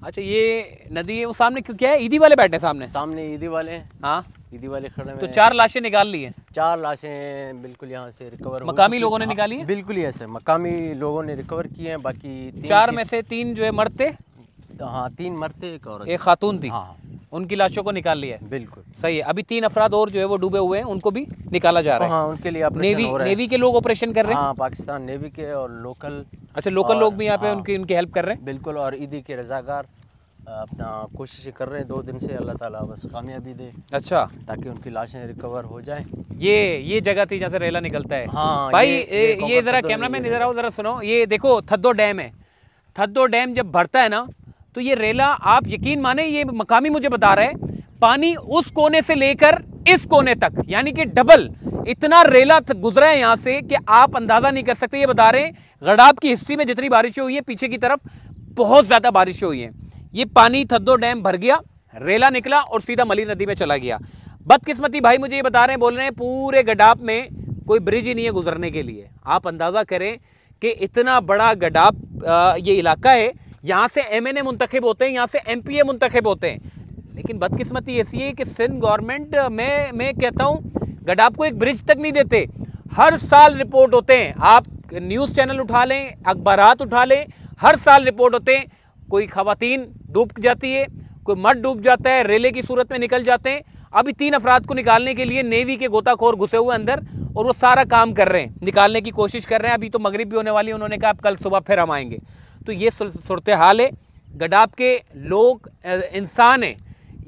अच्छा, ये नदी है, वो सामने क्या है, ईदी वाले बैठे हैं सामने? सामने ईदी वाले हैं। हाँ, ईदी वाले खड़े तो हैं। 4 लाशें निकाल ली हैं। 4 लाशें बिल्कुल यहाँ से रिकवर मकामी लोगों ने निकाली है? बिल्कुल ही ऐसे मकामी लोगों ने रिकवर किए हैं। बाकी 4 में से 3 जो है मरते, हाँ 3 मरते, एक खातून थी। हाँ, उनकी लाशों को निकाल लिया है। बिल्कुल सही है। अभी 3 अफराद और जो है वो डूबे हुए हैं, उनको भी निकाला जा रहा है। हाँ, उनके लिए ऑपरेशन हो रहा है। नेवी के लोग ऑपरेशन कर रहे हैं। हाँ, पाकिस्तान नेवी के और लोकल। अच्छा, लोकल लोग भी यहाँ पे उनकी हेल्प कर रहे हैं। बिल्कुल, और ईदी के रजाकार अपना कोशिश कर रहे हैं 2 दिन से, अल्लाह ताला बस कामयाबी दे। अच्छा, ताकि उनकी लाशें रिकवर हो जाए। ये जगह थी जहाँ से रेला निकलता है। हाँ भाई ये जरा कैमरामैन इधर आओ, जरा सुनो। ये देखो थद्दो डैम है। थद्दो डैम जब भरता है ना, तो ये रेला, आप यकीन माने, ये मकामी मुझे बता रहा है, पानी उस कोने से लेकर इस कोने तक, यानी कि डबल इतना रेला गुजरा है यहाँ से कि आप अंदाजा नहीं कर सकते। ये बता रहे हैं गडाब की हिस्ट्री में जितनी बारिशें हुई है पीछे की तरफ, बहुत ज्यादा बारिशें हुई हैं। ये पानी थद्दो डैम भर गया, रेला निकला और सीधा मली नदी में चला गया। बदकिस्मती भाई मुझे ये बता रहे हैं, बोल रहे हैं पूरे गडाब में कोई ब्रिज ही नहीं है गुजरने के लिए। आप अंदाजा करें कि इतना बड़ा गडाब ये इलाका है, यहाँ से MNA मुंतखब होते हैं, यहाँ से MPA मुंतखब होते हैं। लेकिन बदकिस्मती ऐसी है कि सिंध गवर्नमेंट, मैं कहता हूँ, गडाब को एक ब्रिज तक नहीं देते। हर साल रिपोर्ट होते हैं, आप न्यूज़ चैनल उठा लें, अखबारात उठा लें, हर साल रिपोर्ट होते हैं, कोई खवातीन डूब जाती है, कोई मर्द डूब जाता है, रेले की सूरत में निकल जाते हैं। अभी 3 अफराद को निकालने के लिए नेवी के गोताखोर घुसे हुए अंदर, और वो सारा काम कर रहे हैं, निकालने की कोशिश कर रहे हैं। अभी तो मगरिब भी होने वाली है, उन्होंने कहा कल सुबह फिर हम आएंगे। तो ये सूरत हाल है। गडाब के लोग इंसान हैं।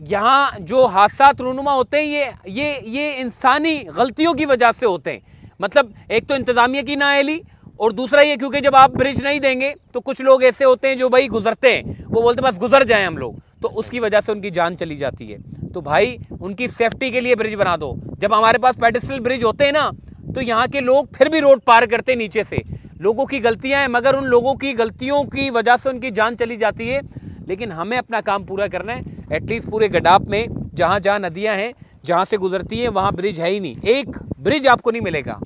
यहाँ जो हादसात रूनुमा होते हैं, ये इंसानी गलतियों की वजह से होते हैं। मतलब एक तो इंतज़ामिया की नाअहली, और दूसरा ये क्योंकि जब आप ब्रिज नहीं देंगे तो कुछ लोग ऐसे होते हैं जो भाई गुजरते हैं, वो बोलते बस गुजर जाएं हम लोग, तो उसकी वजह से उनकी जान चली जाती है। तो भाई उनकी सेफ्टी के लिए ब्रिज बना दो। जब हमारे पास पेडेस्ट्रियल ब्रिज होते हैं ना, तो यहाँ के लोग फिर भी रोड पार करते हैं नीचे से। लोगों की गलतियाँ हैं, मगर उन लोगों की गलतियों की वजह से उनकी जान चली जाती है। लेकिन हमें अपना काम पूरा करना है। एटलीस्ट पूरे गडाब में जहाँ जहाँ नदियाँ हैं, जहाँ से गुजरती हैं, वहाँ ब्रिज है ही नहीं, एक ब्रिज आपको नहीं मिलेगा।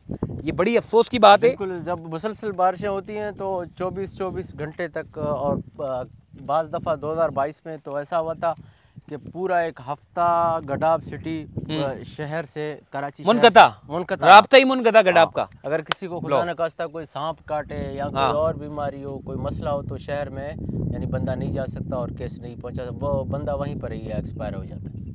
ये बड़ी अफसोस की बात है। बिल्कुल, जब मुसलसल बारिशें होती हैं तो 24-24 घंटे तक, और बाज़ दफ़ा 2022 में तो ऐसा हुआ था कि पूरा एक हफ्ता गडाब सिटी शहर से, कराची मुनकता राब्ता ही मुनकता गडाब का। अगर किसी को खुदा न खास्ता कोई सांप काटे या कोई और बीमारी हो, कोई मसला हो, तो शहर में यानी बंदा नहीं जा सकता और केस नहीं पहुंचा, वो बंदा वहीं पर ही एक्सपायर हो जाता है।